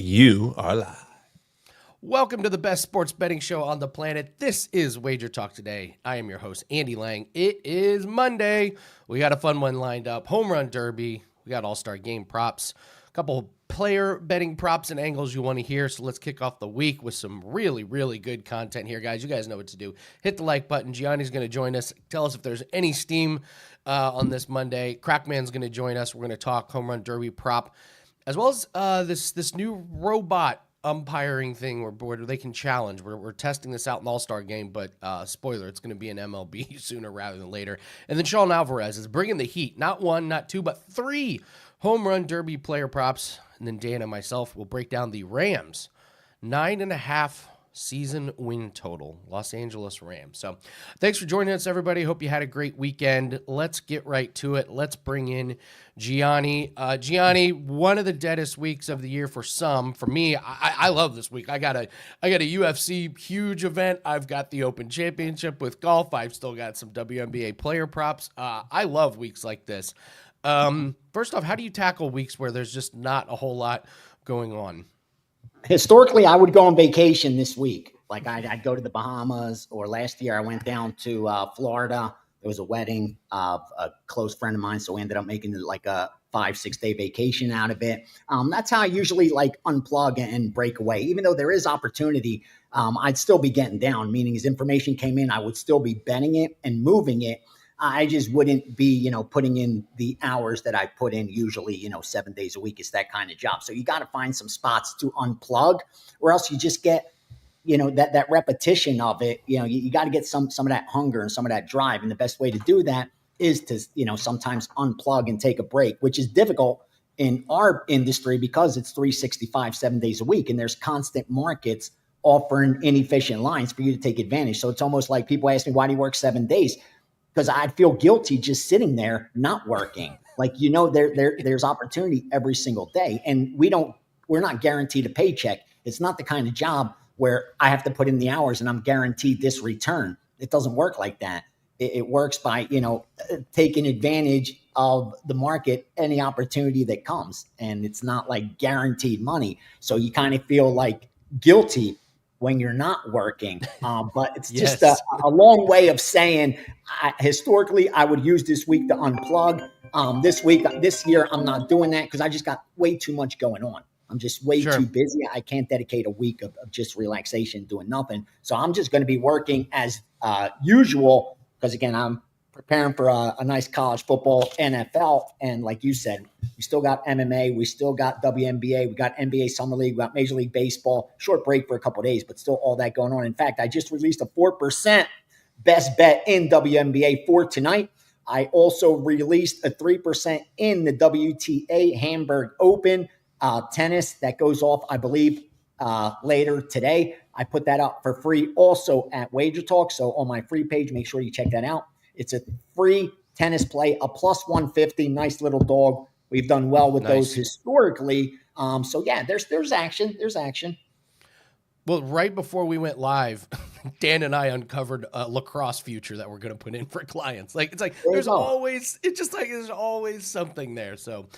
You are live. Welcome to the best sports betting show on the planet. This is WagerTalk Today. I am your host, Andy Lang. It is Monday. We got a fun one lined up. Home Run Derby. We got all-star game props. A couple player betting props and angles you want to hear. So let's kick off the week with some really, really good content here, guys. You guys know what to do. Hit the like button. Gianni's going to join us. Tell us if there's any steam on this Monday. Crackman's going to join us. We're going to talk Home Run Derby prop, as well as this new robot umpiring thing where they can challenge. We're testing this out in the All-Star game, but spoiler, it's going to be an MLB sooner rather than later. And then Sean Alvarez is bringing the heat. Not one, not two, but three Home Run Derby player props. And then Dan and myself will break down the Rams 9.5 season win total, Los Angeles Rams. So thanks for joining us, everybody. Hope you had a great weekend. Let's get right to it. Let's bring in Gianni. Gianni, one of the deadest weeks of the year for some. For me, I love this week. I got a UFC huge event. I've got the Open Championship with golf. I've still got some WNBA player props. I love weeks like this. First off, how do you tackle weeks where there's just not a whole lot going on? Historically, I would go on vacation this week. Like I'd go to the Bahamas, or last year I went down to Florida. There was a wedding of a close friend of mine, so we ended up making like a 5-6 day vacation out of it. That's how I usually like unplug and break away. Even though there is opportunity, I'd still be getting down, meaning as information came in, I would still be betting it and moving it. I just wouldn't be, putting in the hours that I put in usually, 7 days a week. It's that kind of job. So you got to find some spots to unplug, or else you just get, that repetition of it. You got to get some of that hunger and some of that drive. And the best way to do that is to, sometimes unplug and take a break, which is difficult in our industry because it's 365, 7 days a week. And there's constant markets offering inefficient lines for you to take advantage. So it's almost like people ask me, why do you work 7 days? Because I'd feel guilty just sitting there not working. Like, there's opportunity every single day, and we're not guaranteed a paycheck. It's not the kind of job where I have to put in the hours and I'm guaranteed this return. It doesn't work like that. It works by, taking advantage of the market, any opportunity that comes, and it's not like guaranteed money. So you kind of feel like guilty when you're not working. But it's just a long way of saying, historically, I would use this week to unplug. This year, I'm not doing that because I just got way too much going on. I'm just way too busy. I can't dedicate a week of just relaxation, doing nothing. So I'm just going to be working as usual because, again, I'm preparing for a nice college football, NFL. And like you said, we still got MMA. We still got WNBA. We got NBA Summer League. We got Major League Baseball. Short break for a couple of days, but still all that going on. In fact, I just released a 4% best bet in WNBA for tonight. I also released a 3% in the WTA Hamburg Open tennis that goes off, I believe, later today. I put that up for free also at WagerTalk. So on my free page, make sure you check that out. It's a free tennis play, a plus 150, nice little dog. We've done well with those historically. So yeah, there's action. There's action. Well, right before we went live, Dan and I uncovered a lacrosse future that we're going to put in for clients. There's always something there. So,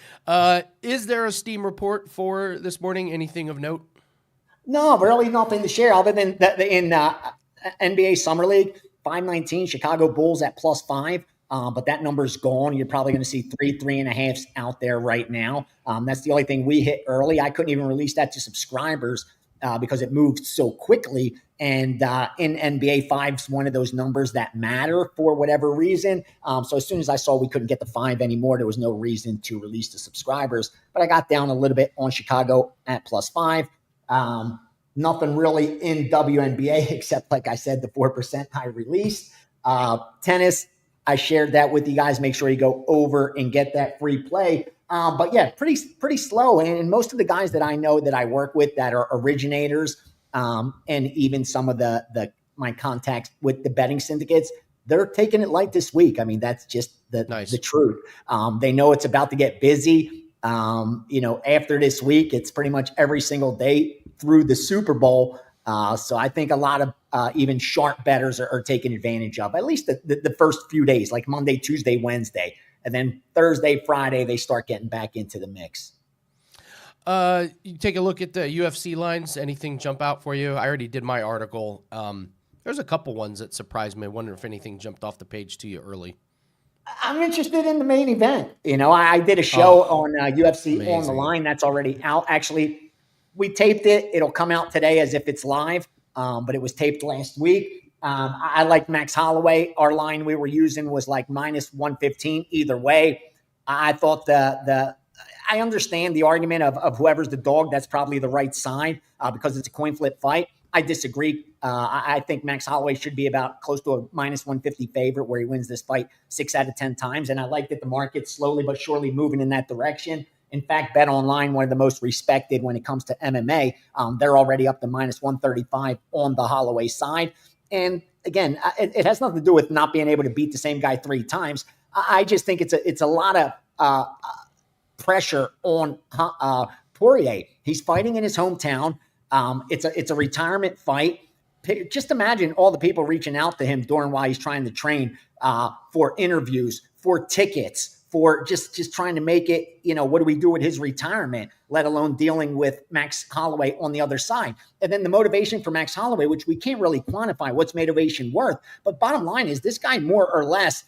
is there a Steam report for this morning? Anything of note? No, really nothing to share other than that in NBA Summer League. 519, Chicago Bulls at +5. But that number's gone. You're probably going to see 3.5s out there right now. That's the only thing we hit early. I couldn't even release that to subscribers because it moved so quickly. And in NBA, 5's one of those numbers that matter for whatever reason. So as soon as I saw we couldn't get the 5 anymore, there was no reason to release to subscribers. But I got down a little bit on Chicago at +5. Nothing really in WNBA except, like I said, the 4% I released. Tennis, I shared that with you guys. Make sure you go over and get that free play. But yeah, pretty slow. And most of the guys that I know that I work with that are originators, and even some of my contacts with the betting syndicates, they're taking it light this week. I mean, that's just the truth. They know it's about to get busy. After this week, it's pretty much every single day through the Super Bowl. So I think a lot of even sharp bettors are taking advantage of at least the first few days, like Monday, Tuesday, Wednesday. And then Thursday, Friday, they start getting back into the mix. You take a look at the UFC lines. Anything jump out for you? I already did my article. There's a couple ones that surprised me. I wonder if anything jumped off the page to you early. I'm interested in the main event. I did a show on UFC amazing. On the Line. That's already out. Actually, we taped it. It'll come out today as if it's live, but it was taped last week. I like Max Holloway. Our line we were using was like minus 115 either way. I thought I understand the argument of whoever's the dog, that's probably the right side because it's a coin flip fight. I disagree. I think Max Holloway should be about close to a minus 150 favorite where he wins this fight 6 out of 10 times. And I like that the market's slowly but surely moving in that direction. In fact, Bet Online, one of the most respected when it comes to MMA, they're already up to minus 135 on the Holloway side. And again, it has nothing to do with not being able to beat the same guy 3 times. I just think it's a lot of pressure on Poirier. He's fighting in his hometown. It's a retirement fight. Just imagine all the people reaching out to him while he's trying to train for interviews, for tickets, for just trying to make it, what do we do with his retirement, let alone dealing with Max Holloway on the other side. And then the motivation for Max Holloway, which we can't really quantify what's motivation worth. But bottom line is this guy more or less,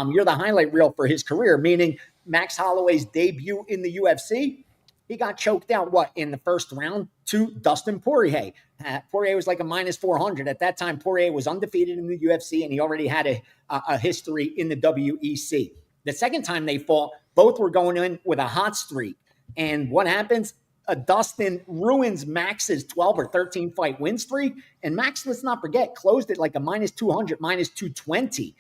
you're the highlight reel for his career, meaning Max Holloway's debut in the UFC, he got choked out, in the first round to Dustin Poirier. Poirier was like a minus 400. At that time, Poirier was undefeated in the UFC, and he already had a history in the WEC. The second time they fought, both were going in with a hot streak. And what happens? Dustin ruins Max's 12 or 13 fight win streak. And Max, let's not forget, closed it like a minus 200, minus 220.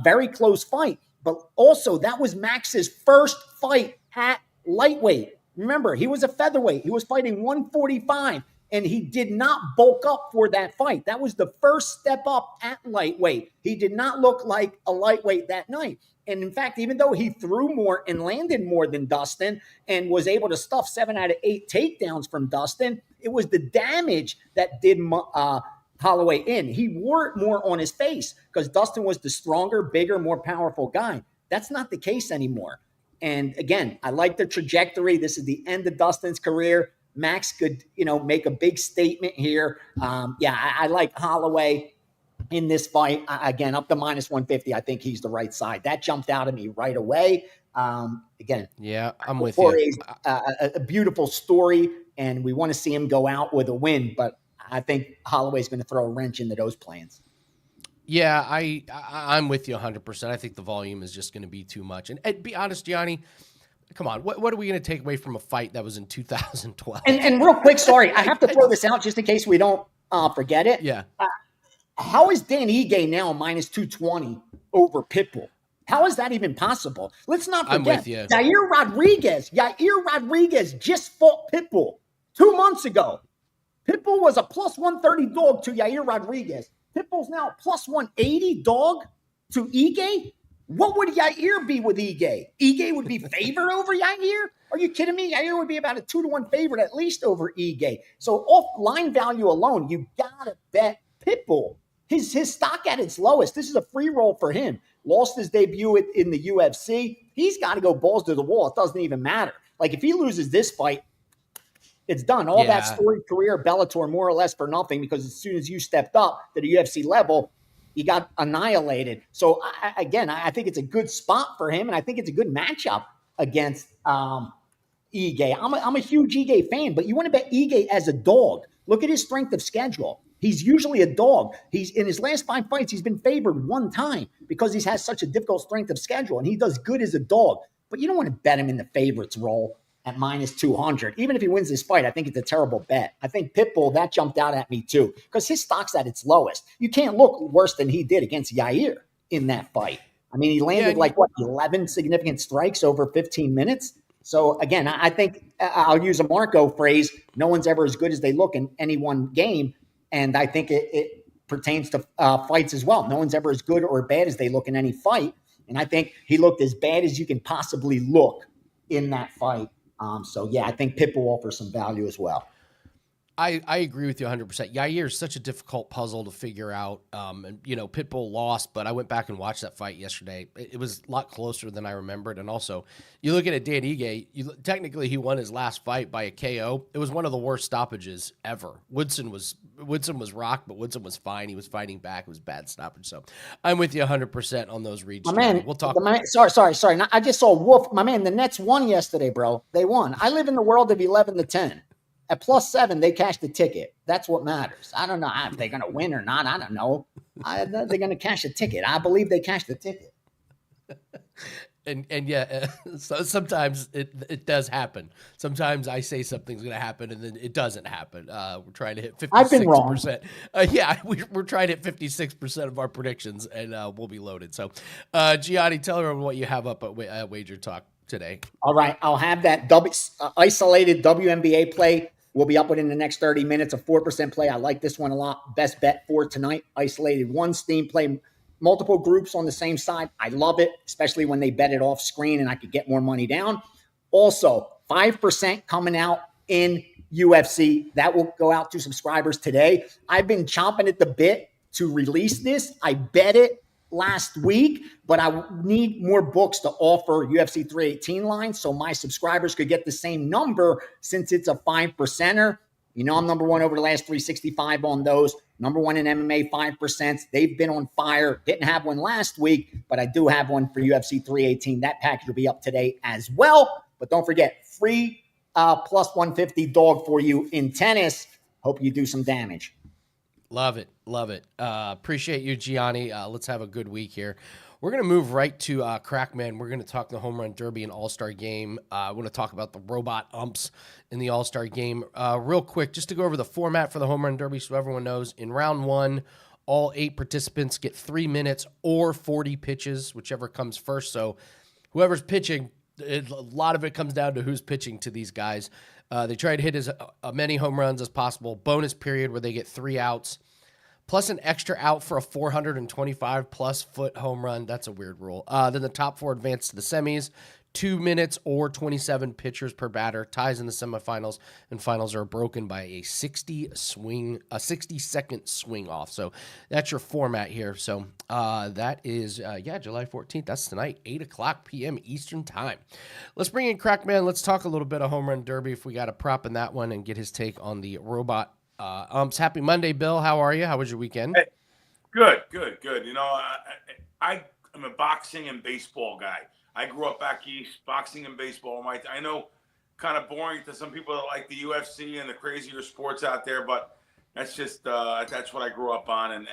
Very close fight. But also, that was Max's first fight at lightweight. Remember, he was a featherweight. He was fighting 145, and he did not bulk up for that fight. That was the first step up at lightweight. He did not look like a lightweight that night. And in fact, even though he threw more and landed more than Dustin and was able to stuff 7 out of 8 takedowns from Dustin, it was the damage that did Holloway in. He wore it more on his face because Dustin was the stronger, bigger, more powerful guy. That's not the case anymore. And again, I like the trajectory. This is the end of Dustin's career. Max could, make a big statement here. I like Holloway in this fight. Again, up to minus 150. I think he's the right side. That jumped out at me right away. Again, yeah, I'm with you. A beautiful story, and we want to see him go out with a win. But I think Holloway's going to throw a wrench into those plans. Yeah, I'm with you 100%. I think the volume is just going to be too much. And be honest, Gianni, come on. What are we going to take away from a fight that was in 2012? And real quick, sorry, I have to throw this out just in case we don't forget it. Yeah. How is Dan Ige now minus 220 over Pitbull? How is that even possible? Let's not forget. I'm with you. Yair Rodriguez just fought Pitbull 2 months ago. Pitbull was a plus 130 dog to Yair Rodriguez. Pitbull's now a plus 180 dog to Ige. What would Yair be with Ige? Ige would be favored over Yair? Are you kidding me? Yair would be about a 2-1 favorite at least over Ige. So off line value alone, you gotta bet Pitbull. His stock at its lowest. This is a free roll for him. Lost his debut in the UFC. He's got to go balls to the wall. It doesn't even matter. Like if he loses this fight, it's done. All that storied career Bellator more or less for nothing because as soon as you stepped up to the UFC level, you got annihilated. So I think it's a good spot for him, and I think it's a good matchup against Ige. I'm a huge Ige fan, but you want to bet Ige as a dog. Look at his strength of schedule. He's usually a dog. He's in his last 5 fights, he's been favored 1 time because he has such a difficult strength of schedule, and he does good as a dog. But you don't want to bet him in the favorites role at minus 200. Even if he wins this fight, I think it's a terrible bet. I think Pitbull, that jumped out at me too because his stock's at its lowest. You can't look worse than he did against Yair in that fight. I mean, he landed 11 significant strikes over 15 minutes. So again, I think I'll use a Marco phrase. No one's ever as good as they look in any one game. And I think it pertains to fights as well. No one's ever as good or bad as they look in any fight. And I think he looked as bad as you can possibly look in that fight. I think Pitbull offers some value as well. I agree with you 100%. Yair is such a difficult puzzle to figure out. And Pitbull lost, but I went back and watched that fight yesterday. It was a lot closer than I remembered. And also, you look at it, Dan Ige, technically he won his last fight by a KO. It was one of the worst stoppages ever. Woodson was rocked, but Woodson was fine. He was fighting back. It was a bad stoppage. So I'm with you 100% on those reads. My man, we'll talk. Sorry. I just saw Wolf. My man, the Nets won yesterday, bro. They won. I live in the world of 11-10. At +7, they cashed the ticket. That's what matters. I don't know if they're going to win or not. I don't know. They're going to cash a ticket. I believe they cashed the ticket. And yeah, so sometimes it does happen. Sometimes I say something's going to happen and then it doesn't happen. We're trying to hit 56%. I've been wrong. We're trying to hit 56% of our predictions, and we'll be loaded. So, Gianni, tell everyone what you have up at Wager Talk today. All right, I'll have that isolated WNBA play. We'll be up within the next 30 minutes. A 4% play. I like this one a lot. Best bet for tonight. Isolated one steam play. Multiple groups on the same side. I love it, especially when they bet it off screen and I could get more money down. Also, 5% coming out in UFC. That will go out to subscribers today. I've been chomping at the bit to release this. I bet it last week, but I need more books to offer UFC 318 line so my subscribers could get the same number since it's a 5%er. You know I'm number one over the last 365 on those. Number one in MMA 5%. They've been on fire. Didn't have one last week, but I do have one for UFC 318. That package will be up today as well. But don't forget, free +150 dog for you in tennis. Hope you do some damage. Love it. Appreciate you, Gianni. Let's have a good week here. We're going to move right to Crackman. We're going to talk the Home Run Derby and All-Star Game. I want to talk about the robot umps in the All-Star Game. Real quick, just to go over the format for the Home Run Derby so everyone knows. In round one, all 8 participants get 3 minutes or 40 pitches, whichever comes first. So whoever's pitching, a lot of it comes down to who's pitching to these guys. They try to hit as many home runs as possible. Bonus period where they get 3 outs. Plus an extra out for a 425-plus foot home run. That's a weird rule. Then the top 4 advance to the semis. 2 minutes or 27 pitchers per batter. Ties in the semifinals, and finals are broken by a 60-second swing off. So that's your format here. So that is, July 14th. That's tonight, 8 o'clock p.m. Eastern time. Let's bring in Crackman. Let's talk a little bit of Home Run Derby if we got a prop in that one and get his take on the robot umps. Happy Monday, Bill. How are you? How was your weekend? Hey, good. You know, I am a boxing and baseball guy. I grew up back east, boxing and baseball. I know, kind of boring to some people that like the UFC and the crazier sports out there, but that's just that's what I grew up on, and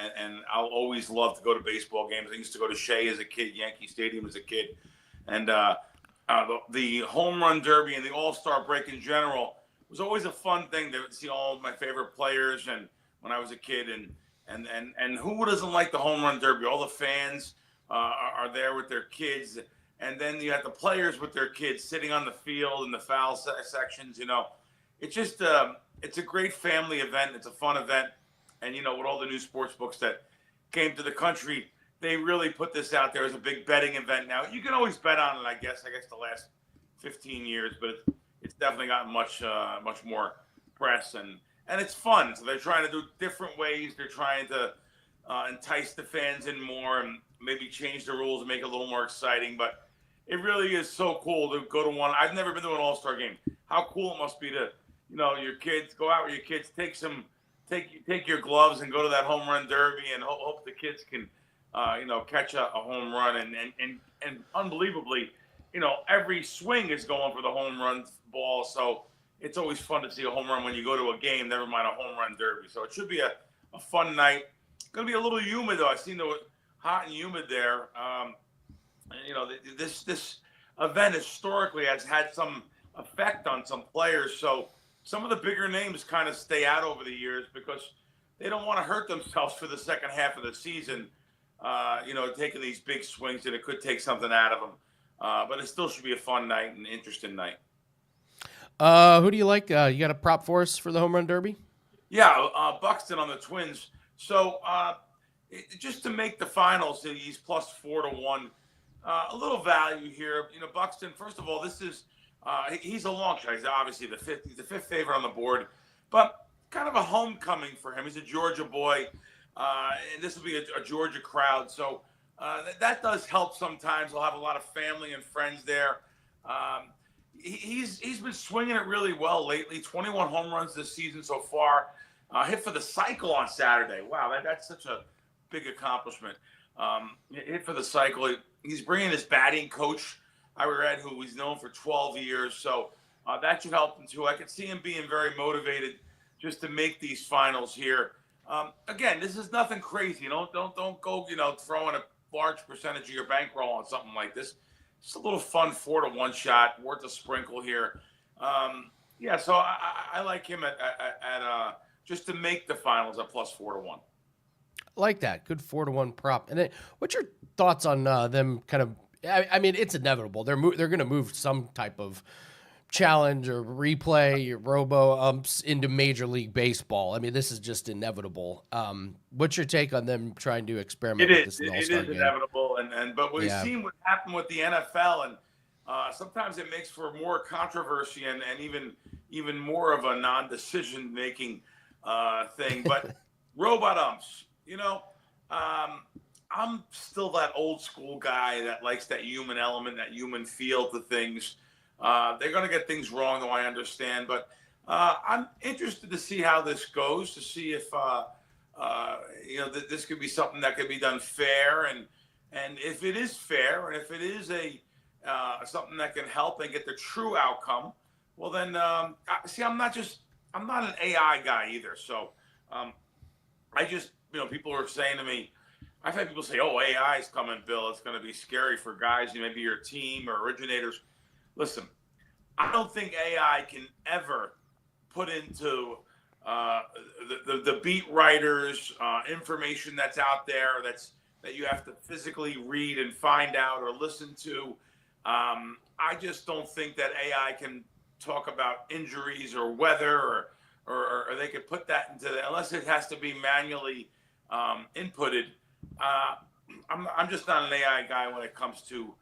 I'll always love to go to baseball games. I used to go to Shea as a kid, Yankee Stadium as a kid, and the Home Run Derby and the All-Star Break in general was always a fun thing to see all of my favorite players, and when I was a kid, and who doesn't like the Home Run Derby? All the fans are there with their kids, and then you have the players with their kids sitting on the field in the foul sections. You know, it's just it's a great family event. It's a fun event, and you know, with all the new sports books that came to the country, they really put this out there as a big betting event. Now you can always bet on it, I guess the last 15 years, but it's definitely gotten much more press, and it's fun. So they're trying to do different ways. They're trying to entice the fans in more and maybe change the rules and make it a little more exciting. But it really is so cool to go to one. I've never been to an All-Star game. How cool it must be to, you know, your kids, go out with your kids, take your gloves and go to that Home Run Derby and hope the kids can, catch a home run. And unbelievably, you know, every swing is going for the home run ball. So it's always fun to see a home run when you go to a game, never mind a Home Run Derby. So it should be a fun night. It's going to be a little humid, though. I've seen the hot and humid there. You know, this event historically has had some effect on some players. So some of the bigger names kind of stay out over the years because they don't want to hurt themselves for the second half of the season, taking these big swings, and it could take something out of them. But it still should be a fun night and interesting night. Who do you like? You got a prop for us for the Home Run Derby? Yeah, Buxton on the Twins. So just to make the finals, he's +4-1. A little value here. You know, Buxton, first of all, this is he's a long shot. He's obviously the fifth favorite on the board. But kind of a homecoming for him. He's a Georgia boy, and this will be a Georgia crowd. So that does help sometimes. He'll have a lot of family and friends there. He's been swinging it really well lately. 21 home runs this season so far. Hit for the cycle on Saturday. Wow, that's such a big accomplishment. Hit for the cycle. He's bringing his batting coach, I read, who he's known for 12 years. So that should help him too. I could see him being very motivated just to make these finals here. Again, this is nothing crazy. Don't go, throwing a large percentage of your bankroll on something like this. Just a little fun 4-to-1 shot, worth a sprinkle here. So I like him at just to make the finals at plus 4-to-1. I like that. Good 4-to-1 prop. And then, what's your thoughts on them? Kind of, I mean, it's inevitable. They're going to move some type of challenge or replay or robo umps into Major League Baseball. I mean, this is just inevitable. What's your take on them trying to experiment with this in the All-Star game? Inevitable, but we've seen what happened with the NFL, and sometimes it makes for more controversy and even more of a non-decision making thing. But robot umps, I'm still that old school guy that likes that human element, that human feel to things. They're going to get things wrong, though, I understand. But I'm interested to see how this goes, to see if, this could be something that could be done fair. And if it is fair, and if it is something that can help and get the true outcome, well, then, I'm not an AI guy either. So people are saying to me, I've had people say, oh, AI is coming, Bill. It's going to be scary for guys, maybe your team or originators. Listen, I don't think AI can ever put into the beat writers information that's out there that you have to physically read and find out or listen to. I just don't think that AI can talk about injuries or weather or they could put that into unless it has to be manually inputted. I'm just not an AI guy when it comes to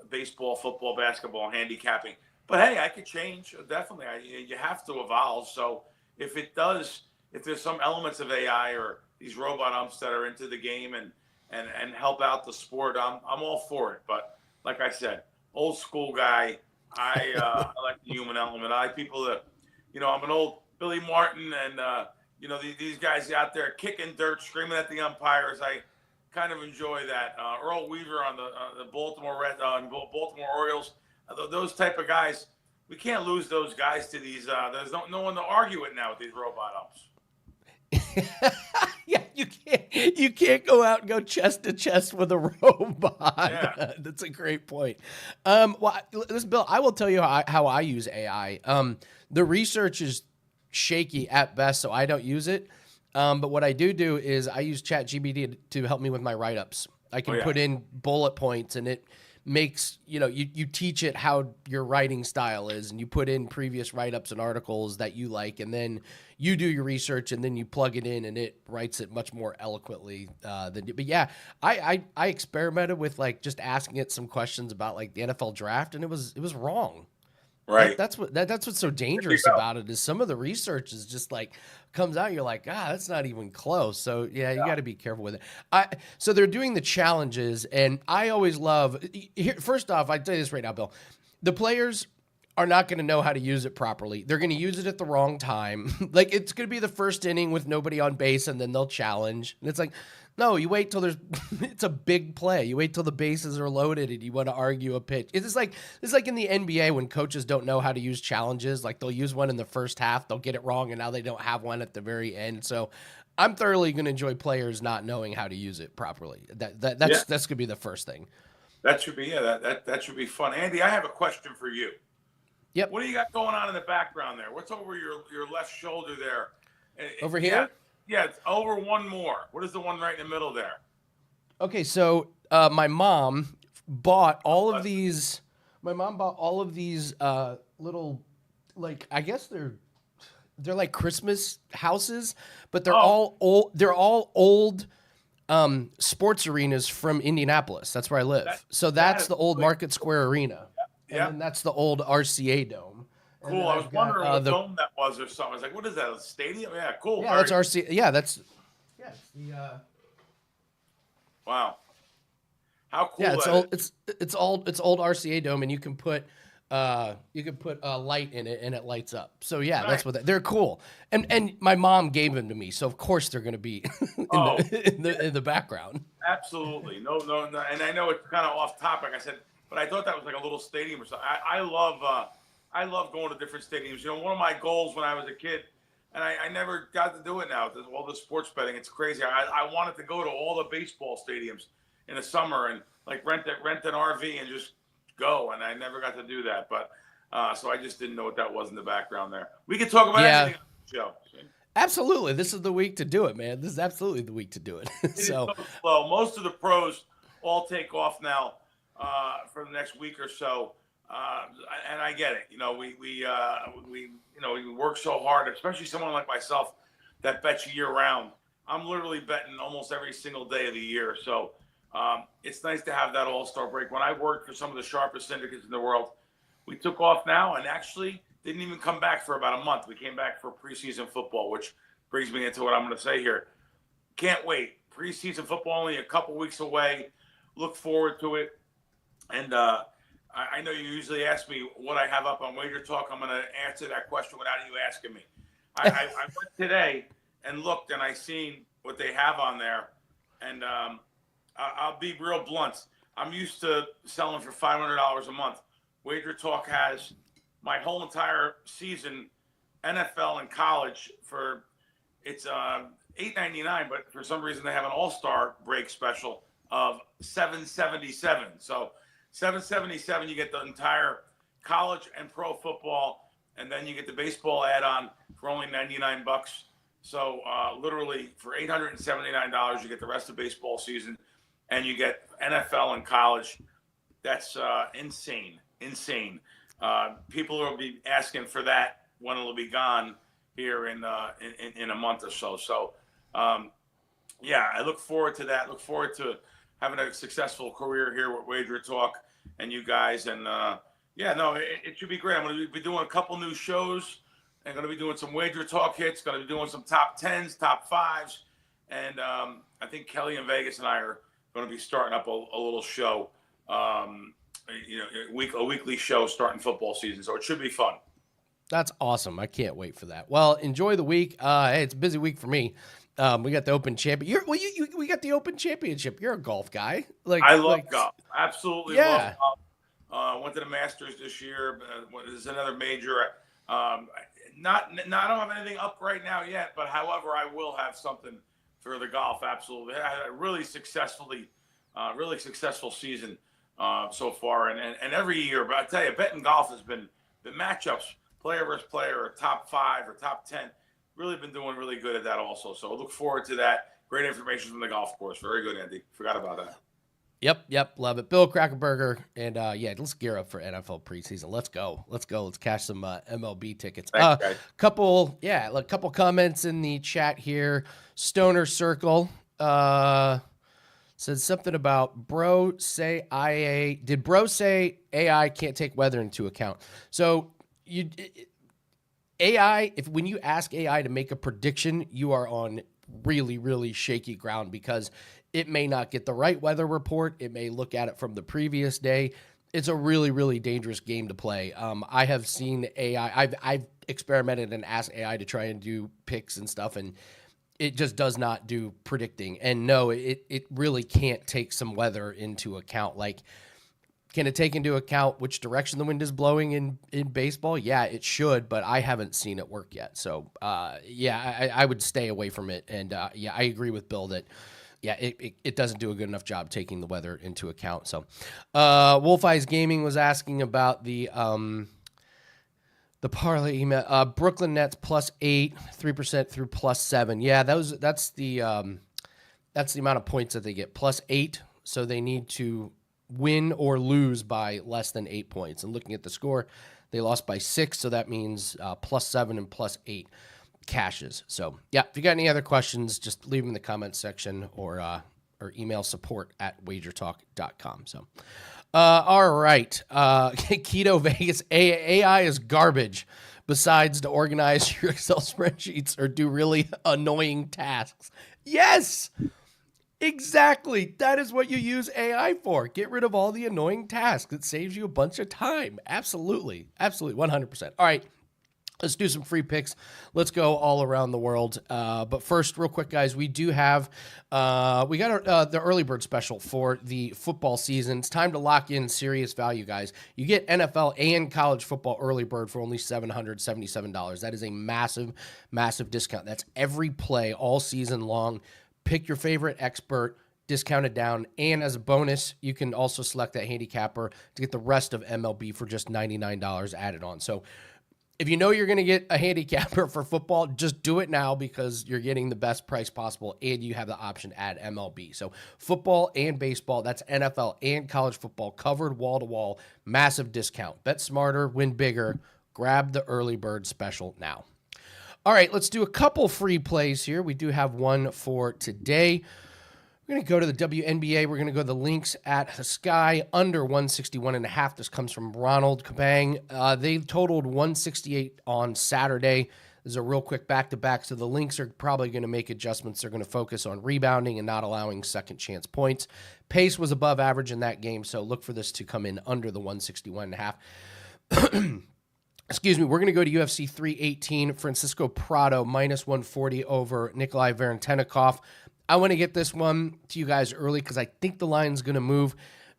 baseball, football, basketball, handicapping. But hey, I could change. Definitely. You have to evolve. So if there's some elements of AI or these robot umps that are into the game and help out the sport, I'm all for it. But like I said, old school guy. I like the human element. I like people that, I'm an old Billy Martin and, these guys out there kicking dirt, screaming at the umpires. I kind of enjoy that. Earl Weaver on the Baltimore Baltimore Orioles. Those type of guys, we can't lose those guys to these. There's no one to argue it now with these robot umps. Yeah, you can't go out and go chest to chest with a robot. Yeah. That's a great point. Listen, Bill, I will tell you how I use AI. The research is shaky at best, so I don't use it. But what I do is I use ChatGPT to help me with my write-ups. I can put in bullet points, and it makes, you teach it how your writing style is, and you put in previous write-ups and articles that you like, and then you do your research, and then you plug it in, and it writes it much more eloquently than you. But yeah, I experimented with just asking it some questions about the NFL draft, and it was wrong. Right. That's what's so dangerous about it is some of the research is just comes out. You're like, that's not even close. So yeah, you got to be careful with it. So they're doing the challenges, and I always love. First off, I tell you this right now, Bill, the players are not going to know how to use it properly. They're going to use it at the wrong time. It's going to be the first inning with nobody on base, and then they'll challenge. And it's no, you wait till it's a big play. You wait till the bases are loaded and you want to argue a pitch. It's like in the NBA when coaches don't know how to use challenges. They'll use one in the first half, they'll get it wrong, and now they don't have one at the very end. So I'm thoroughly going to enjoy players not knowing how to use it properly. That's going to be the first thing. That should be that should be fun. Andy, I have a question for you. Yep. What do you got going on in the background there? What's over your left shoulder there? Over here? Yeah, it's over one more. What is the one right in the middle there? Okay, so my mom bought all of these. My mom bought all of these little, I guess they're like Christmas houses, but they're all old. They're all old sports arenas from Indianapolis. That's where I live. That's the old Market Square Arena, and then that's the old RCA Dome. Cool. I was wondering what dome that was or something. I was like, what is that? A stadium? Yeah, cool. Yeah, that's RC. Yeah, that's the. Wow. How cool! Yeah, it's that old. is. It's old RCA dome, and you can put a light in it, and it lights up. So yeah, Nice. that's what they're cool. And my mom gave them to me, so of course they're going to be in the background. Absolutely, no. And I know it's kind of off topic. I said, but I thought that was like a little stadium or something. I love going to different stadiums. You know, one of my goals when I was a kid, and I never got to do it now. All the sports betting, it's crazy. I wanted to go to all the baseball stadiums in the summer and like rent an RV and just go. And I never got to do that. But so I just didn't know what that was in the background there. We could talk about anything on the show. Absolutely. This is the week to do it, man. This is absolutely the week to do it. So slow. Most of the pros all take off now for the next week or so. And I get it. You know, we work so hard, especially someone like myself that bets year round. I'm literally betting almost every single day of the year. So it's nice to have that all-star break. When I worked for some of the sharpest syndicates in the world, we took off now and actually didn't even come back for about a month. We came back for preseason football, which brings me into what I'm going to say here. Can't wait. Preseason football only a couple weeks away. Look forward to it. And I know you usually ask me what I have up on Wager Talk. I'm going to answer that question without you asking me. I went today and looked, and I seen what they have on there. And I'll be real blunt. I'm used to selling for $500 a month. Wager Talk has my whole entire season, NFL and college, for it's $8.99, but for some reason they have an all-star break special of $7.77. So $7.77, you get the entire college and pro football, and then you get the baseball add-on for only $99. So literally for $879, you get the rest of baseball season, and you get NFL and college. That's insane. People will be asking for that when it'll be gone here in a month or so. So, yeah, I look forward to that. Look forward to having a successful career here with Wager Talk and you guys. And it should be great. I'm going to be doing a couple new shows. I'm going to be doing some Wager Talk hits. Going to be doing some top 10s, top 5s, and I think Kelly in Vegas and I are going to be starting up a little show. A weekly show starting football season, so it should be fun. That's awesome. I can't wait for that. Well, enjoy the week. Hey, it's a busy week for me. We got the Open Champion. We got the Open Championship. You're a golf guy. I love golf. Absolutely yeah. love golf. Went to the Masters this year. This is another major. I don't have anything up right now yet, but however, I will have something for the golf. Absolutely. I had a really successful season so far, and every year. But I tell you, betting golf has been the matchups, player versus player, or top 5 or top 10. Really been doing really good at that also. So I look forward to that. Great information from the golf course. Very good, Andy. Forgot about that. Yep. Love it. Bill Krackomberger. And let's gear up for NFL preseason. Let's go. Let's cash some MLB tickets. Thanks, guys. Couple comments in the chat here. Stoner Circle said something about did bro say AI can't take weather into account? So AI, when you ask AI to make a prediction, you are on really, really shaky ground because it may not get the right weather report. It may look at it from the previous day. It's a really, really dangerous game to play. I have seen AI. I've experimented and asked AI to try and do picks and stuff, and it just does not do predicting. And no, it really can't take some weather into account. Like, can it take into account which direction the wind is blowing in baseball? Yeah, it should, but I haven't seen it work yet. So, I would stay away from it. And, I agree with Bill that, it doesn't do a good enough job taking the weather into account. So, Wolf Eyes Gaming was asking about the parlay email. Brooklyn Nets +8, 3% through +7. Yeah, that's the amount of points that they get, +8. So they need to win or lose by less than 8 points. And looking at the score, they lost by 6, so that means +7 and +8 cashes. So, if you got any other questions, just leave them in the comments section or email support@wagertalk.com. So, All right. Keto Vegas AI is garbage besides to organize your Excel spreadsheets or do really annoying tasks. Yes, exactly. That is what you use AI for. Get rid of all the annoying tasks. It saves you a bunch of time. Absolutely. Absolutely. 100%. All right. Let's do some free picks. Let's go all around the world. But first, real quick, guys, we do have we got the early bird special for the football season. It's time to lock in serious value, guys. You get NFL and college football early bird for only $777. That is a massive, massive discount. That's every play all season long. Pick your favorite expert, discounted down, and as a bonus, you can also select that handicapper to get the rest of MLB for just $99 added on. So if you know you're going to get a handicapper for football, just do it now because you're getting the best price possible and you have the option to add MLB. So football and baseball, that's NFL and college football, covered wall to wall, massive discount. Bet smarter, win bigger. Grab the early bird special now. All right, let's do a couple free plays here. We do have one for today. We're going to go to the WNBA. We're going to go to the links at the Sky under 161.5. This comes from Ronald Kabang. They totaled 168 on Saturday. This is a real quick back-to-back, so the links are probably going to make adjustments. They're going to focus on rebounding and not allowing second chance points. Pace was above average in that game, so look for this to come in under the 161.5. Excuse me, we're going to go to UFC 318, Francisco Prado, minus 140 over Nikolai Varentenikov. I want to get this one to you guys early because I think the line's going to move.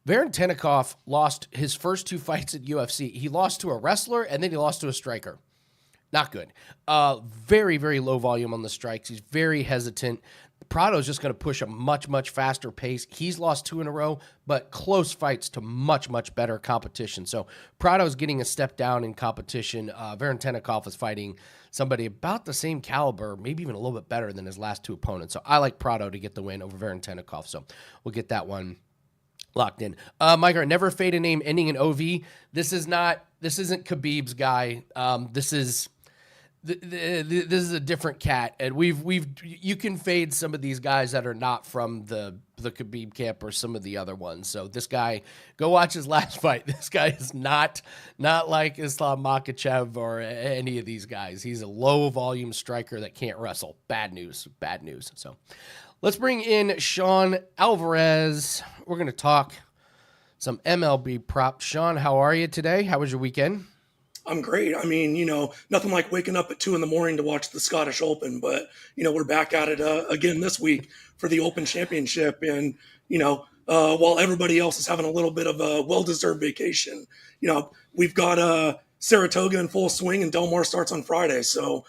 Varentenikov lost his first two fights at UFC. He lost to a wrestler, and then he lost to a striker. Not good. Very, very low volume on the strikes. He's very hesitant. Prado's just going to push a much, much faster pace. He's lost 2 in a row, but close fights to much, much better competition. So Prado's getting a step down in competition. Varentenikov is fighting somebody about the same caliber, maybe even a little bit better than his last two opponents. So I like Prado to get the win over Varentenikov. So we'll get that one locked in. Mike, never fade a name ending in OV. This isn't Khabib's guy. This is a different cat, and you can fade some of these guys that are not from the Khabib camp or some of the other ones. So this guy, go watch his last fight. This guy is not like Islam Makhachev or any of these guys. He's a low volume striker that can't wrestle. Bad news. So let's bring in Sean Alvarez. We're going to talk some MLB props. Sean, how are you today? How was your weekend? I'm great. I mean, nothing like waking up at 2 a.m. to watch the Scottish Open, but, we're back at it again this week for the Open Championship. And, while everybody else is having a little bit of a well-deserved vacation, we've got Saratoga in full swing and Del Mar starts on Friday. So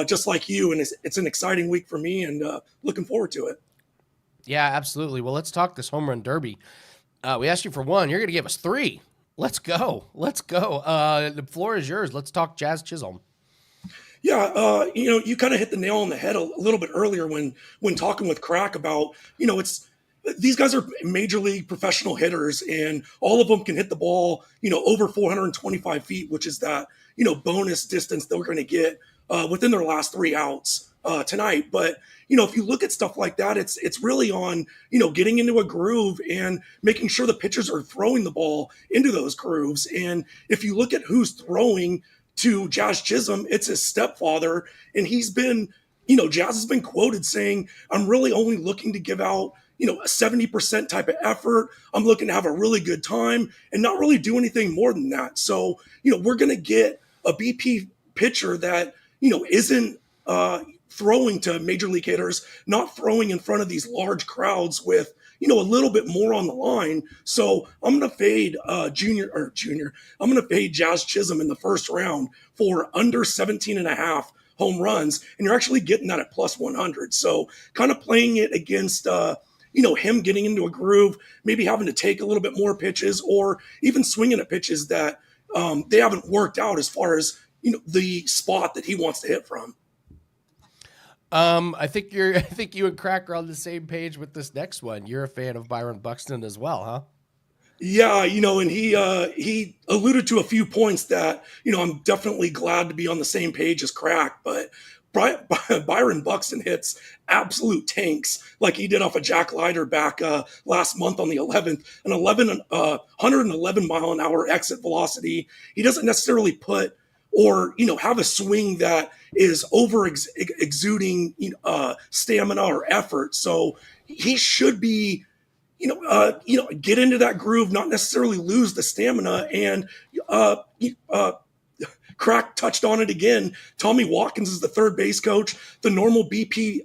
just like you, and it's an exciting week for me and looking forward to it. Yeah, absolutely. Well, let's talk this home run derby. We asked you for one. You're going to give us 3. Let's go. The floor is yours. Let's talk Jazz Chisholm. Yeah, you kind of hit the nail on the head a little bit earlier when talking with Crack about, these guys are major league professional hitters, and all of them can hit the ball, over 425 feet, which is that, bonus distance that we're going to get within their last 3 outs tonight. But, if you look at stuff like that, it's really on, getting into a groove and making sure the pitchers are throwing the ball into those grooves. And if you look at who's throwing to Jazz Chisholm, it's his stepfather. And he's been, Jazz has been quoted saying, I'm really only looking to give out, a 70% type of effort. I'm looking to have a really good time and not really do anything more than that. So, we're going to get a BP pitcher that, isn't throwing to major league hitters, not throwing in front of these large crowds with, a little bit more on the line. So I'm going to fade I'm going to fade Jazz Chisholm in the first round for under 17.5 home runs. And you're actually getting that at plus 100. So kind of playing it against, him getting into a groove, maybe having to take a little bit more pitches or even swinging at pitches that they haven't worked out as far as, the spot that he wants to hit from. I think you and Crack are on the same page with this next one. You're a fan of Byron Buxton as well, huh? Yeah, and he alluded to a few points that, I'm definitely glad to be on the same page as Crack. But Byron Buxton hits absolute tanks like he did off of Jack Leiter back last month on the 11th, an 111 mile an hour exit velocity. He doesn't necessarily put or have a swing that is over exuding stamina or effort. So he should be get into that groove, not necessarily lose the stamina. And Crack touched on it again. Tommy Watkins is the third base coach, the normal BP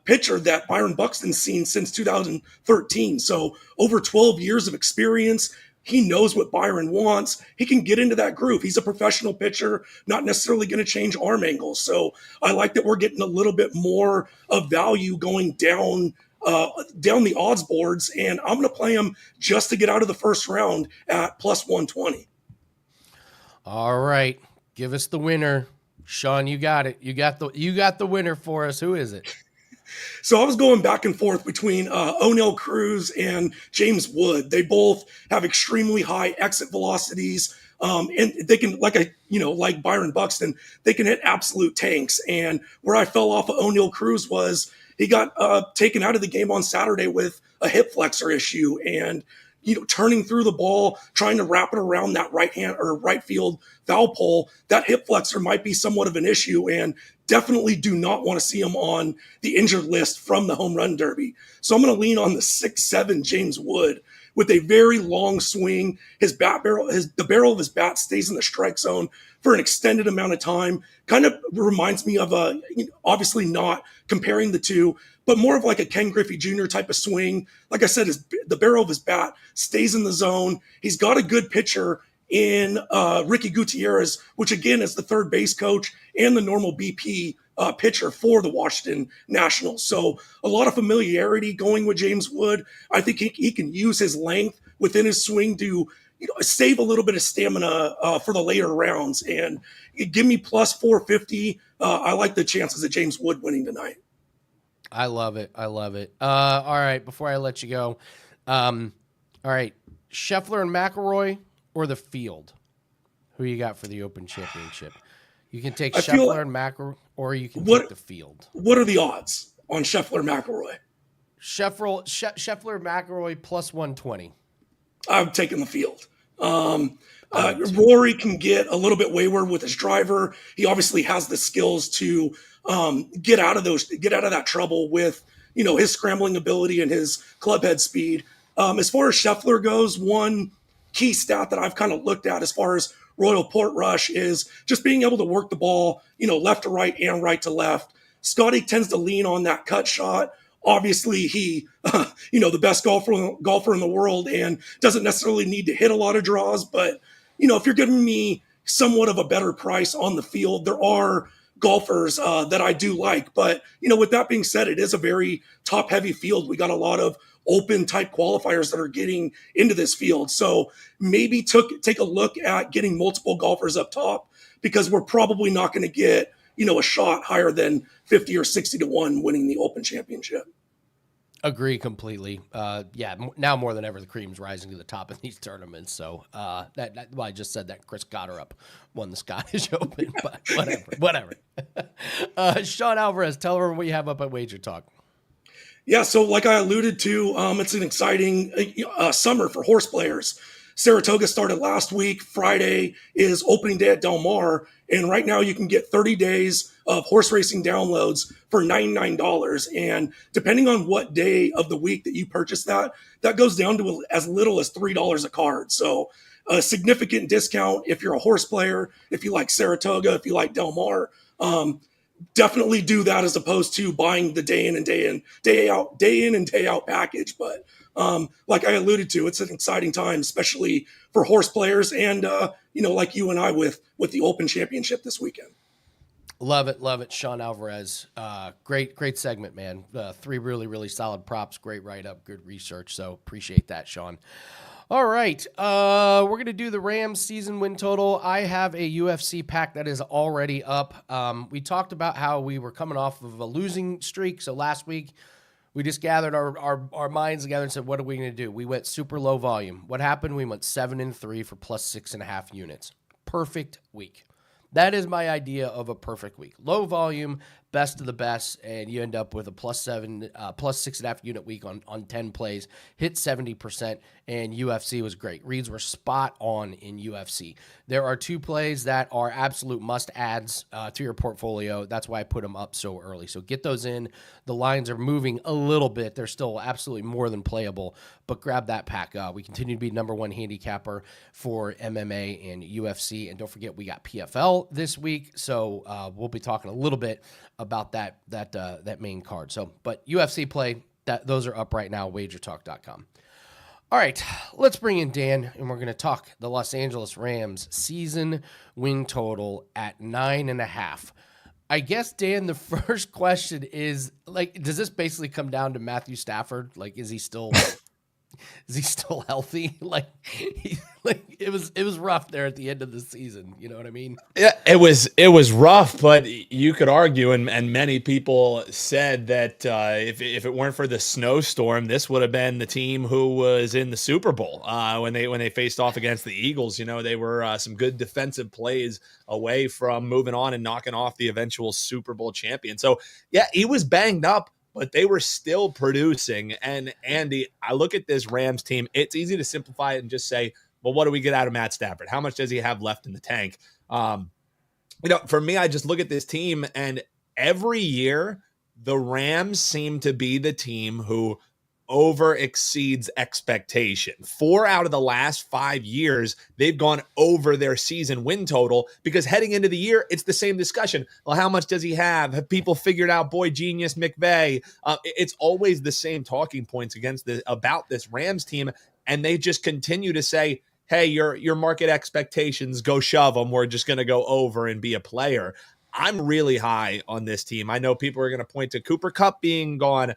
pitcher that Byron Buxton's seen since 2013. So over 12 years of experience. He knows what Byron wants. He can get into that groove. He's a professional pitcher, not necessarily going to change arm angles. So I like that we're getting a little bit more of value going down the odds boards, and I'm going to play him just to get out of the first round at plus 120. All right, give us the winner, Sean. You got it. You got the winner for us. Who is it? So I was going back and forth between O'Neal Cruz and James Wood. They both have extremely high exit velocities, and they can, like Byron Buxton, they can hit absolute tanks. And where I fell off of O'Neal Cruz was he got taken out of the game on Saturday with a hip flexor issue, and turning through the ball, trying to wrap it around that right hand or right field foul pole, that hip flexor might be somewhat of an issue, and definitely do not want to see him on the injured list from the home run derby. So I'm going to lean on the 6'7" James Wood with a very long swing. The barrel of his bat stays in the strike zone for an extended amount of time. Kind of reminds me of obviously not comparing the two, but more of like a Ken Griffey Jr. type of swing. Like I said, the barrel of his bat stays in the zone. He's got a good pitcher in Ricky Gutierrez, which again is the third base coach and the normal BP pitcher for the Washington Nationals. So a lot of familiarity going with James Wood. I think he can use his length within his swing to save a little bit of stamina for the later rounds. And give me plus 450. I like the chances of James Wood winning tonight. I love it. All right, before I let you go, all right, Scheffler and McIlroy or the field? Who you got for the Open Championship? You can take Scheffler and McIlroy, or you can take the field. What are the odds on Scheffler McIlroy? Scheffler McIlroy plus 120. I'm taking the field. Rory can get a little bit wayward with his driver. He obviously has the skills to get out of that trouble with his scrambling ability and his club head speed. As far as Scheffler goes, one key stat that I've kind of looked at as far as Royal Portrush is just being able to work the ball, left to right and right to left. Scotty tends to lean on that cut shot. Obviously, he, the best golfer in the world and doesn't necessarily need to hit a lot of draws. But, if you're giving me somewhat of a better price on the field, there are golfers that I do like. But, with that being said, it is a very top-heavy field. We got a lot of open-type qualifiers that are getting into this field. So maybe take a look at getting multiple golfers up top, because we're probably not going to get a shot higher than 50 or 60 to 1 winning the Open Championship. Agree completely. Now more than ever, the cream's rising to the top in these tournaments. So I just said that Chris Gotterup won the Scottish Open, but whatever. Sean Alvarez, tell everyone what you have up at WagerTalk. Yeah, so like I alluded to, it's an exciting summer for horse players. Saratoga started last week. Friday is opening day at Del Mar. And right now you can get 30 days of horse racing downloads for $99. And depending on what day of the week that you purchase that goes down to as little as $3 a card. So a significant discount if you're a horse player, if you like Saratoga, if you like Del Mar. Definitely do that as opposed to buying the day in and day out package. But like I alluded to, it's an exciting time, especially for horse players and, like you and I with the Open Championship this weekend. Love it. Sean Alvarez. Great segment, man. 3 really, really solid props. Great write-up, good research. So appreciate that, Sean. All right. We're going to do the Rams season win total. I have a UFC pack that is already up. We talked about how we were coming off of a losing streak. So last week we just gathered our minds together and said, what are we going to do? We went super low volume. What happened? We went 7-3 for plus 6.5 units. Perfect week. That is my idea of a perfect week. Low volume, best of the best, and you end up with a plus 6.5 unit week on 10 plays, hit 70%, and UFC was great. Reads were spot on in UFC. There are 2 plays that are absolute must-adds to your portfolio. That's why I put them up so early. So get those in. The lines are moving a little bit. They're still absolutely more than playable, but grab that pack. We continue to be #1 handicapper for MMA and UFC, and don't forget we got PFL this week, so we'll be talking a little bit about that main card. So, but UFC play, those are up right now, WagerTalk.com. All right, let's bring in Dan, and we're going to talk the Los Angeles Rams season win total at 9.5. I guess, Dan, the first question is, like, does this basically come down to Matthew Stafford? Like, is he still healthy? Like it was rough there at the end of the season. You know what I mean? Yeah, it was rough, but you could argue, and many people said that if it weren't for the snowstorm, this would have been the team who was in the Super Bowl when they faced off against the Eagles. You know, they were some good defensive plays away from moving on and knocking off the eventual Super Bowl champion. So yeah, he was banged up, but they were still producing. And Andy, I look at this Rams team. It's easy to simplify it and just say, well, what do we get out of Matt Stafford? How much does he have left in the tank? For me, I just look at this team, and every year the Rams seem to be the team who over exceeds expectation. 4 out of the last 5 years, they've gone over their season win total, because heading into the year, it's the same discussion. Well, how much does he have? Have people figured out boy genius McVay? It's always the same talking points about this Rams team, and they just continue to say, hey, your market expectations, go shove them. We're just going to go over and be a player. I'm really high on this team. I know people are going to point to Cooper Kupp being gone.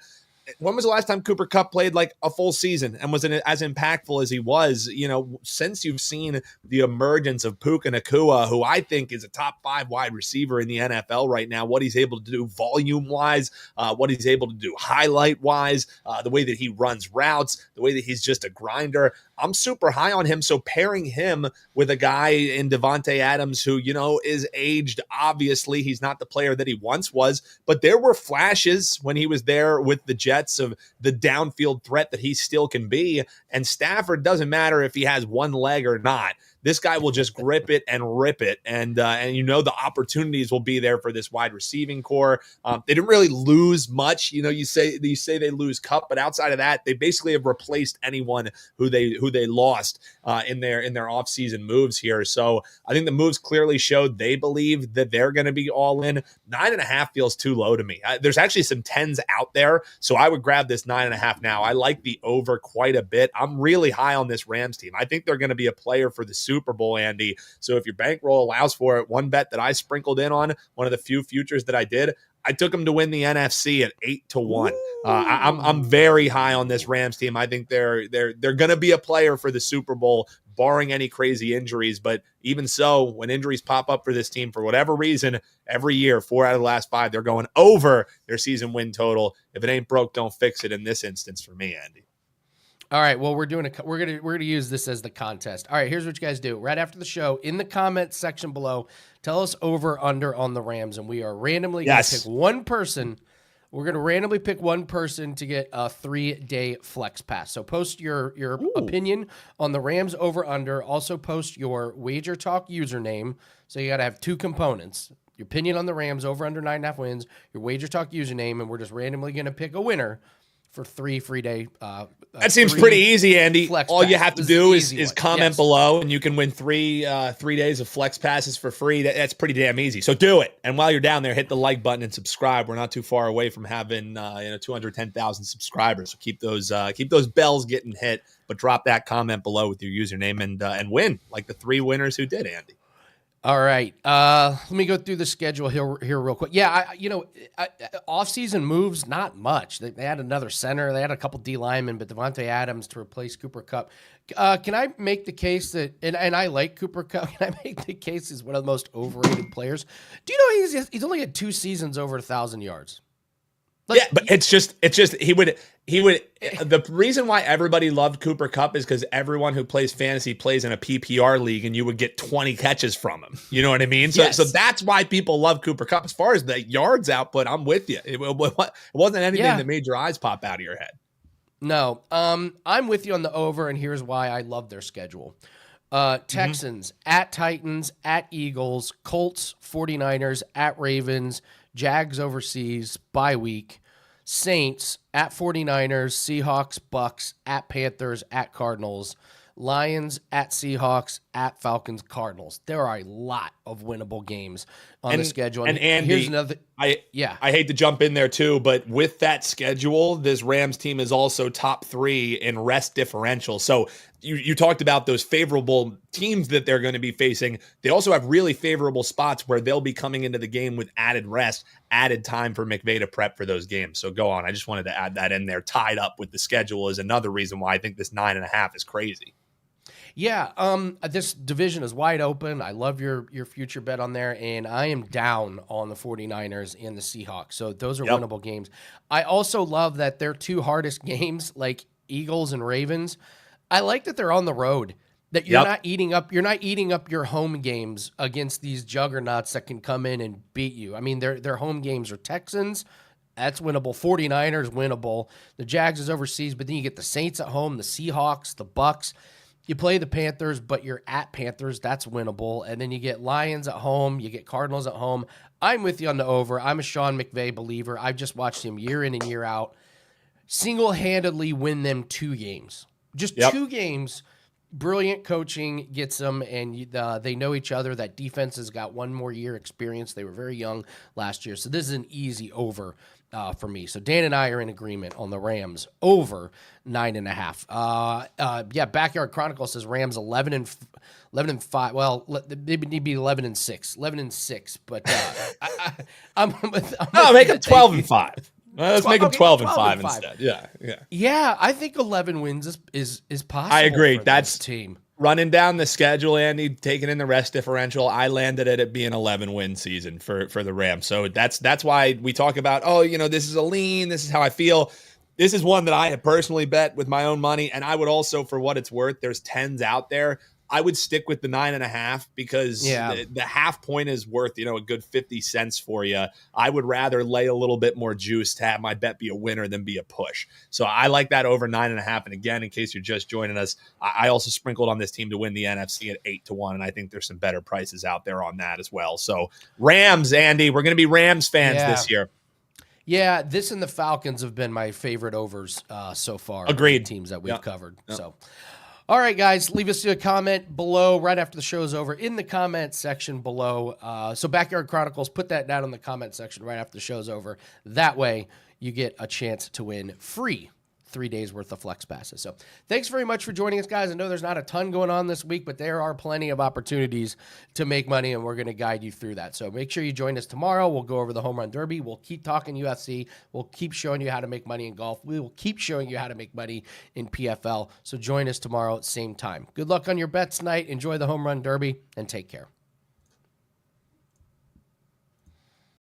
When was the last time Cooper Kupp played like a full season and was as impactful as he was? You know, since you've seen the emergence of Puka Nacua, who I think is a top 5 wide receiver in the NFL right now, what he's able to do volume-wise, what he's able to do highlight-wise, the way that he runs routes, the way that he's just a grinder. I'm super high on him. So pairing him with a guy in Devontae Adams who, you know, is aged. Obviously, he's not the player that he once was, but there were flashes when he was there with the Jets of the downfield threat that he still can be. And Stafford, doesn't matter if he has one leg or not. This guy will just grip it and rip it. And you know, the opportunities will be there for this wide receiving core. They didn't really lose much. You know, you say they lose Kupp, but outside of that, they basically have replaced anyone who they lost in their offseason moves here. So I think the moves clearly showed they believe that they're going to be all in. 9.5 feels too low to me. There's actually some 10s out there, so I would grab this 9.5 now. I like the over quite a bit. I'm really high on this Rams team. I think they're going to be a player for the Super Bowl, Andy. So if your bankroll allows for it, one bet that I sprinkled in on, one of the few futures that I did, I took them to win the NFC at 8-1. I'm very high on this Rams team. I think they're going to be a player for the Super Bowl, barring any crazy injuries. But even so, when injuries pop up for this team for whatever reason, every year, 4 out of the last 5, they're going over their season win total. If it ain't broke, don't fix it. In this instance, for me, Andy. All right, well, we're gonna use this as the contest. All right, here's what you guys do. Right after the show, in the comments section below, tell us over under on the Rams, and we are randomly going to pick one person. We're going to randomly pick one person to get a 3-day flex pass. So post your opinion on the Rams over under. Also post your WagerTalk username. So you got to have 2 components: your opinion on the Rams over under 9.5 wins, your WagerTalk username, and we're just randomly going to pick a winner for 3 free day. That seems pretty easy, Andy. All you have to do is comment below, and you can win 3 days of flex passes for free. That's pretty damn easy. So do it. And while you're down there, hit the like button and subscribe. We're not too far away from having 210,000 subscribers. So keep those bells getting hit. But drop that comment below with your username and win like the 3 winners who did, Andy. All right. Let me go through the schedule here real quick. Yeah, off-season moves, not much. They had another center. They had a couple D linemen, but Devontae Adams to replace Cooper Kupp. Can I make the case that, and I like Cooper Kupp, can I make the case he's one of the most overrated players? Do you know he's only had 2 seasons over 1,000 yards? Yeah, but it's just he would the reason why everybody loved Cooper Kupp is because everyone who plays fantasy plays in a PPR league, and you would get 20 catches from him. You know what I mean? So Yes. so that's why people love Cooper Kupp. As far as the yards output, I'm with you. It wasn't anything that made your eyes pop out of your head. No, I'm with you on the over, and here's why I love their schedule. Texans, at Titans, at Eagles, Colts, 49ers, at Ravens, Jags overseas, bye week, Saints, at 49ers, Seahawks, Bucks, at Panthers, at Cardinals, Lions, at Seahawks, at Falcons, Cardinals. There are a lot of winnable games on the schedule. And Andy, here's another. I hate to jump in there too, but with that schedule, this Rams team is also top 3 in rest differential. So you talked about those favorable teams that they're going to be facing. They also have really favorable spots where they'll be coming into the game with added rest, added time for McVay to prep for those games. So go on. I just wanted to add that in there. Tied up with the schedule is another reason why I think this 9.5 is crazy. Yeah, this division is wide open. I love your future bet on there, and I am down on the 49ers and the Seahawks. So those are winnable games. I also love that their 2 hardest games, like Eagles and Ravens, I like that they're on the road. That you're not eating up your home games against these juggernauts that can come in and beat you. I mean, their home games are Texans. That's winnable. 49ers, winnable. The Jags is overseas, but then you get the Saints at home, the Seahawks, the Bucks. You play the Panthers, but you're at Panthers. That's winnable. And then you get Lions at home. You get Cardinals at home. I'm with you on the over. I'm a Sean McVay believer. I've just watched him year in and year out single-handedly win them 2 games. Just 2 games. Brilliant coaching gets them, and they know each other. That defense has got 1 more year experience. They were very young last year. So this is an easy over for me. So Dan and I are in agreement on the Rams over 9.5. Backyard Chronicle says Rams 11 and 5. Well, they need to be 11 and 6. 11 and 6. But make it 12 and 5. Let's make them 12 and 5 instead. Yeah. I think 11 wins is possible. I agree. That's team. Running down the schedule, Andy, taking in the rest differential, I landed it at being 11-win season for the Rams. So that's why we talk about, this is a lean. This is how I feel. This is one that I have personally bet with my own money. And I would also, for what it's worth, there's 10s out there. I would stick with the 9.5 because the half point is worth, a good 50 cents for you. I would rather lay a little bit more juice to have my bet be a winner than be a push. So I like that over 9.5. And again, in case you're just joining us, I also sprinkled on this team to win the NFC at 8-1. And I think there's some better prices out there on that as well. So Rams, Andy, we're going to be Rams fans this year. Yeah, this and the Falcons have been my favorite overs so far. Agreed. Teams that we've covered. Yep. So. All right, guys, leave us a comment below right after the show's over in the comment section below. So Backyard Chronicles, put that down in the comment section right after the show's over. That way you get a chance to win free 3 days worth of flex passes. So thanks very much for joining us, guys. I know there's not a ton going on this week, but there are plenty of opportunities to make money, and we're going to guide you through that. So make sure you join us tomorrow. We'll go over the Home Run Derby. We'll keep talking UFC. We'll keep showing you how to make money in golf. We will keep showing you how to make money in PFL. So join us tomorrow at the same time. Good luck on your bets tonight. Enjoy the Home Run Derby, and take care.